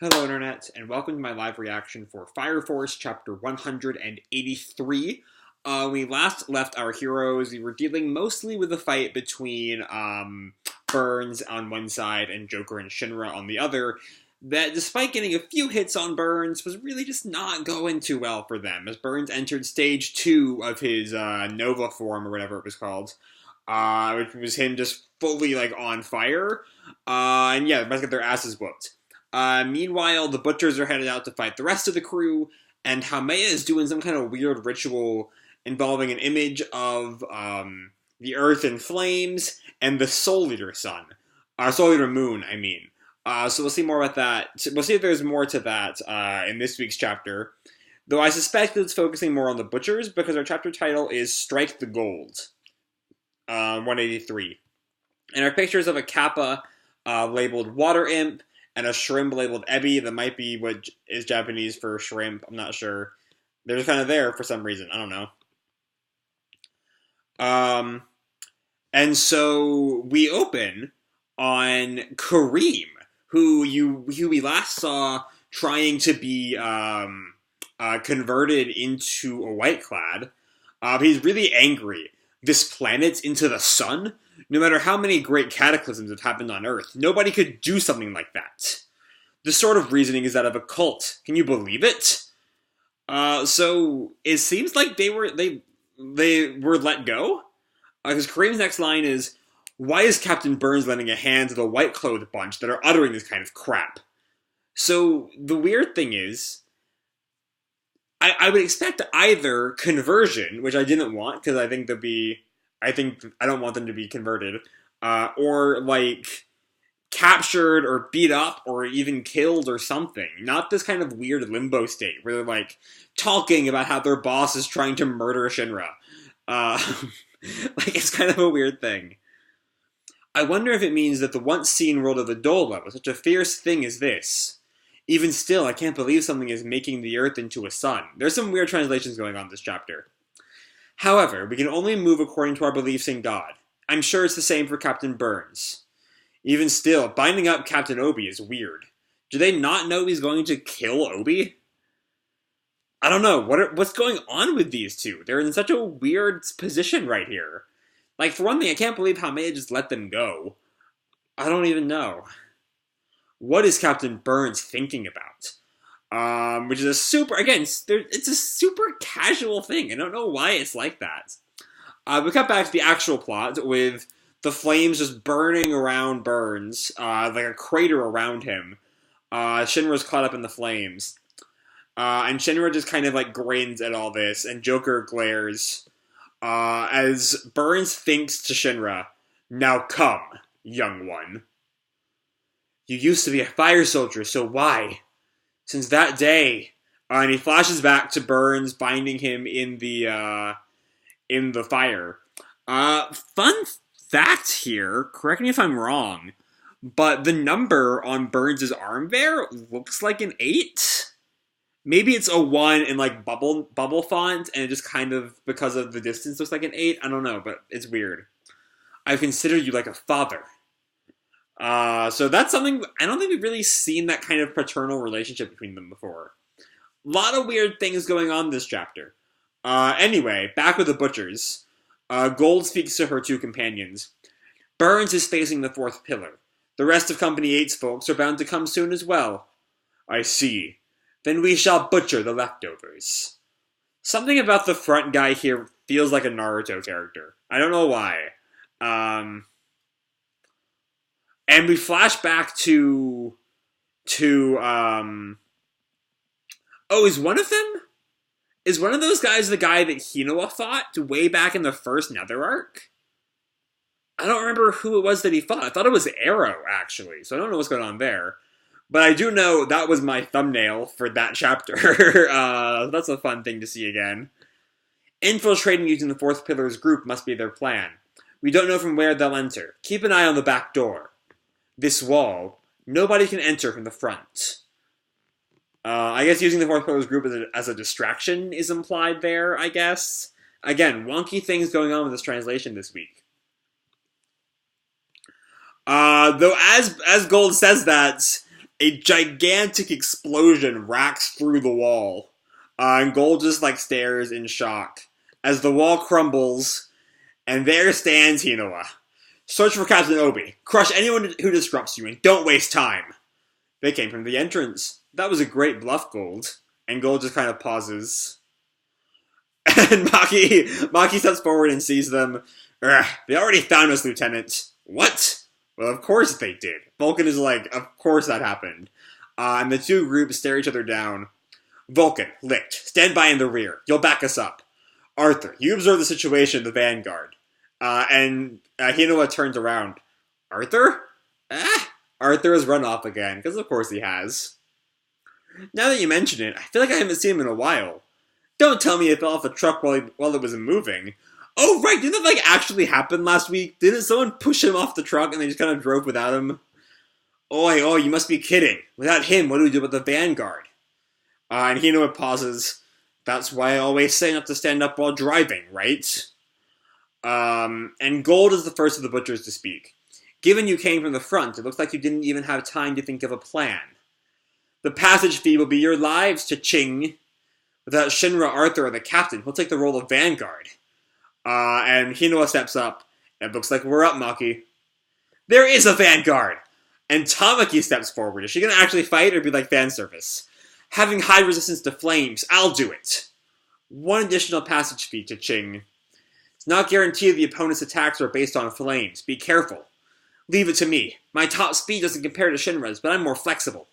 Hello Internet, and welcome to my live reaction for Fire Force Chapter 183. We last left our heroes. We were dealing mostly with a fight between Burns on one side and Joker and Shinra on the other, that despite getting a few hits on Burns, was really just not going too well for them, as Burns entered Stage 2 of his Nova form, or whatever it was called, which was him just fully, on fire, and yeah, let's get their asses whooped. Meanwhile, the Butchers are headed out to fight the rest of the crew, and Hameya is doing some kind of weird ritual involving an image of the Earth in flames and the Soul Eater Sun. Soul Eater Moon, I mean. So we'll see more about that. We'll see if there's more to that in this week's chapter. Though I suspect that it's focusing more on the Butchers, because our chapter title is Strike the Gold. 183. And our pictures of a Kappa labeled Water Imp, and a shrimp labeled Ebi that might be what is Japanese for shrimp. I'm not sure. They're just kind of there for some reason. I don't know. And so we open on Karim, who we last saw trying to be converted into a White Clad. He's really angry. This planet's into the sun? No matter how many great cataclysms have happened on Earth, nobody could do something like that. This sort of reasoning is that of a cult. Can you believe it? So it seems like they were let go. Because Kareem's next line is, "Why is Captain Burns lending a hand to the white-clothed bunch that are uttering this kind of crap?" So the weird thing is, I would expect either conversion, which I didn't want because I think I don't want them to be converted, or captured or beat up or even killed or something. Not this kind of weird limbo state where they're talking about how their boss is trying to murder Shinra. It's kind of a weird thing. I wonder if it means that the once seen world of the Dola was such a fierce thing as this. Even still, I can't believe something is making the Earth into a sun. There's some weird translations going on in this chapter. However, we can only move according to our beliefs in God. I'm sure it's the same for Captain Burns. Even still, binding up Captain Obi is weird. Do they not know he's going to kill Obi? I don't know. What's going on with these two? They're in such a weird position right here. For one thing, I can't believe Hameya just let them go. I don't even know. What is Captain Burns thinking about? Which is it's a super casual thing. I don't know why it's like that. We cut back to the actual plot with the flames just burning around Burns, like a crater around him. Shinra's caught up in the flames. And Shinra just kind of grins at all this, and Joker glares. As Burns thinks to Shinra, "Now come, young one. You used to be a fire soldier, so why? Since that day," and he flashes back to Burns binding him in the fire. Fun fact here, correct me if I'm wrong, but the number on Burns' arm there looks like an 8. Maybe it's a 1 in bubble font, and it just kind of, because of the distance, looks like an 8. I don't know, but it's weird. "I've considered you like a father." So that's something, I don't think we've really seen that kind of paternal relationship between them before. A lot of weird things going on this chapter. Anyway, back with the Butchers. Gold speaks to her two companions. "Burns is facing the 4th pillar. The rest of Company 8's folks are bound to come soon as well." "I see. Then we shall butcher the leftovers." Something about the front guy here feels like a Naruto character. I don't know why. And we flash back to is one of them? Is one of those guys the guy that Hinoa fought way back in the first Nether arc? I don't remember who it was that he fought. I thought it was Arrow, actually, so I don't know what's going on there. But I do know that was my thumbnail for that chapter. That's a fun thing to see again. "Infiltrating using the 4th pillar's group must be their plan. We don't know from where they'll enter. Keep an eye on the back door. This wall, nobody can enter from the front." I guess using the 4th pillar's group as a distraction is implied there, I guess. Again, wonky things going on with this translation this week. Though as Gold says that, a gigantic explosion racks through the wall. And Gold just like stares in shock as the wall crumbles, and there stands Hinoa. Search for Captain Obi. Crush anyone who disrupts you, and don't waste time. They came from the entrance. That was a great bluff, Gold. And Gold just kind of pauses. And Maki steps forward and sees them. They already found us, Lieutenant. What? Well, of course they did. Vulcan is like, of course that happened. And the two groups stare each other down. Vulcan, Licht, stand by in the rear. You'll back us up. Arthur, you observe the situation in the vanguard. And Hinoa turns around. Arthur? Arthur has run off again, because of course he has. Now that you mention it, I feel like I haven't seen him in a while. Don't tell me he fell off a truck while it was moving. Oh, right, didn't that actually happen last week? Didn't someone push him off the truck and they just kind of drove without him? Oh, you must be kidding. Without him, what do we do about the vanguard? And Hinoa pauses. That's why I always say not to stand up while driving, right? And Gold is the first of the butchers to speak. Given you came from the front, it looks like you didn't even have time to think of a plan. The passage fee will be your lives, cha-ching. Without Shinra, Arthur, or the captain, he'll take the role of vanguard. And Hinoa steps up. It looks like we're up, Maki. There is a vanguard! And Tamaki steps forward. Is she going to actually fight or be like fan service? Having high resistance to flames, I'll do it. One additional passage fee, cha-ching. It's not guaranteed the opponent's attacks are based on flames. Be careful. Leave it to me. My top speed doesn't compare to Shinra's, but I'm more flexible.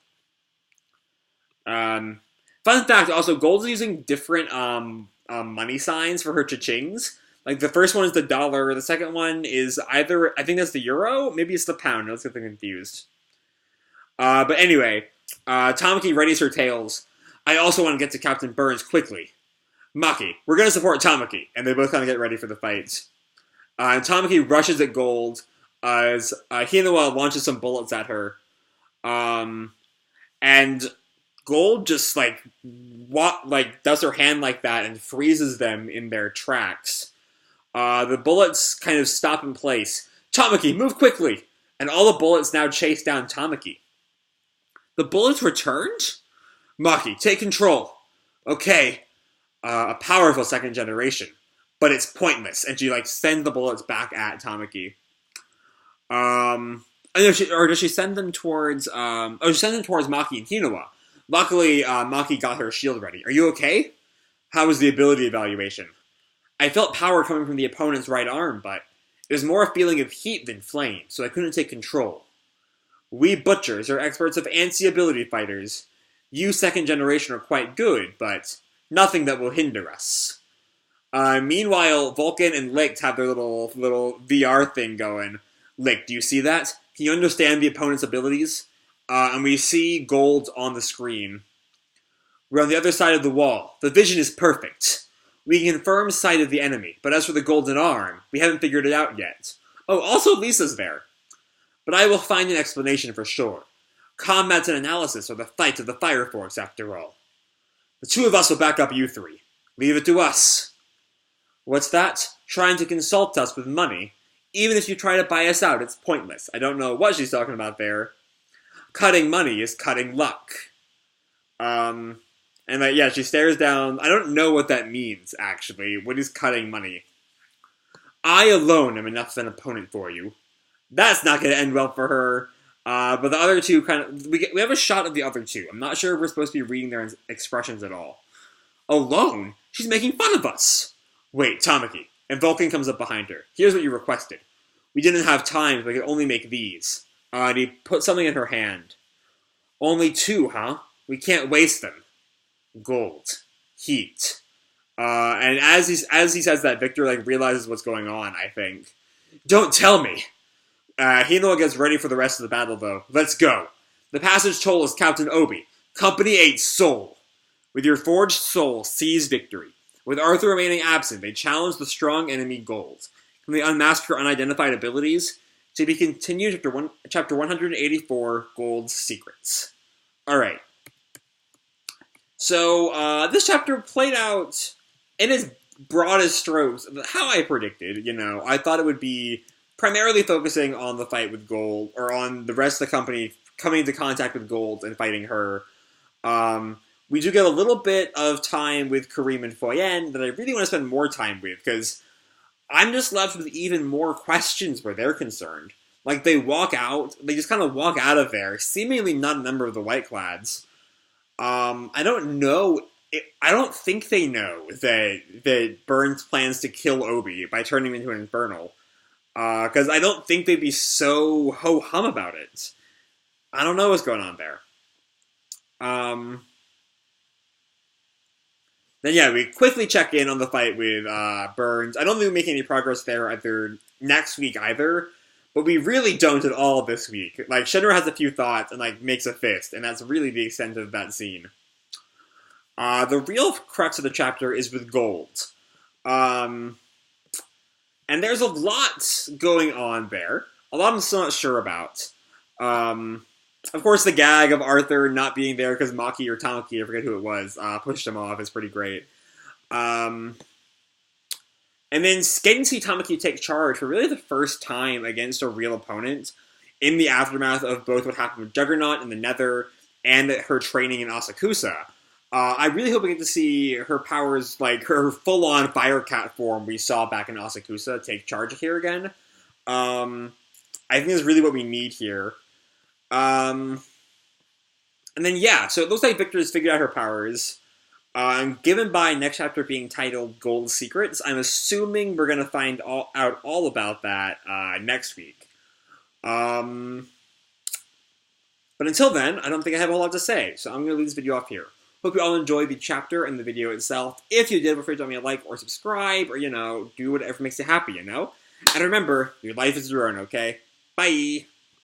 Fun fact, also, Gold's using different money signs for her cha-chings. Like, the first one is the dollar, the second one is either, I think that's the euro, maybe it's the pound, let's get them confused. But anyway, Tamaki readies her tails. I also want to get to Captain Burns quickly. Maki, we're going to support Tamaki, and they both kind of get ready for the fight. And Tamaki rushes at Gold as Hinoa launches some bullets at her. And Gold just does her hand like that and freezes them in their tracks. The bullets kind of stop in place. Tamaki, move quickly! And all the bullets now chase down Tamaki. The bullets returned? Maki, take control. Okay. A powerful second generation. But it's pointless. And she sends the bullets back at Tamaki. Does she send them towards she sends them towards Maki and Hinoa. Luckily, Maki got her shield ready. Are you okay? How was the ability evaluation? I felt power coming from the opponent's right arm, but it was more a feeling of heat than flame, so I couldn't take control. We butchers are experts of anti-ability fighters. You second generation are quite good, but nothing that will hinder us. Meanwhile, Vulcan and Licht have their little VR thing going. Licht, do you see that? Can you understand the opponent's abilities? And we see Gold on the screen. We're on the other side of the wall. The vision is perfect. We can confirm sight of the enemy, but as for the golden arm, we haven't figured it out yet. Oh, also Lisa's there. But I will find an explanation for sure. Combat's an analysis or the fight of the Fire Force, after all. The two of us will back up you three. Leave it to us. What's that? Trying to consult us with money? Even if you try to buy us out, it's pointless. I don't know what she's talking about there. Cutting money is cutting luck. She stares down. I don't know what that means, actually. What is cutting money? I alone am enough of an opponent for you. That's not going to end well for her. But the other two we have a shot of the other two. I'm not sure if we're supposed to be reading their expressions at all. Alone? She's making fun of us. Wait, Tamaki. And Vulcan comes up behind her. Here's what you requested. We didn't have time, so we could only make these. And he put something in her hand. Only two, huh? We can't waste them. Gold. Heat. And as he says that, Victor realizes what's going on, I think. Don't tell me! Hinoa gets ready for the rest of the battle, though. Let's go. The passage toll is Captain Obi. Company 8 Soul. With your forged soul, seize victory. With Arthur remaining absent, they challenge the strong enemy Gold. Can they unmask her unidentified abilities? To be continued chapter 184, Gold's Secrets. Alright. So, this chapter played out in its broadest strokes, how I predicted, I thought it would be primarily focusing on the fight with Gold, or on the rest of the company coming into contact with Gold and fighting her. We do get a little bit of time with Karim and Foien that I really want to spend more time with, because I'm just left with even more questions where they're concerned. Like, they just kind of walk out of there, seemingly not a member of the Whiteclads. I don't know, I don't think they know that Burns plans to kill Obi by turning him into an Infernal. Because I don't think they'd be so ho-hum about it. I don't know what's going on there. Then yeah, we quickly check in on the fight with Burns. I don't think we're making any progress there either next week either, but we really don't at all this week. Like, Shinra has a few thoughts and, like, makes a fist, and that's really the extent of that scene. The real crux of the chapter is with Gold. And there's a lot going on there. A lot I'm still not sure about. Of course, the gag of Arthur not being there because Maki or Tamaki, I forget who it was, pushed him off is pretty great. And then getting to see Tamaki take charge for really the first time against a real opponent in the aftermath of both what happened with Juggernaut in the Nether and her training in Asakusa. I really hope we get to see her powers, like her full-on Firecat form we saw back in Asakusa, take charge here again. I think that's really what we need here. And then, yeah, so it looks like Victor's figured out her powers. Given by next chapter being titled Gold Secrets, I'm assuming we're going to find out all about that next week. But until then, I don't think I have a lot to say, so I'm going to leave this video off here. Hope you all enjoyed the chapter and the video itself. If you did, feel free to drop me a like or subscribe, or, do whatever makes you happy, And remember, your life is your own, okay? Bye!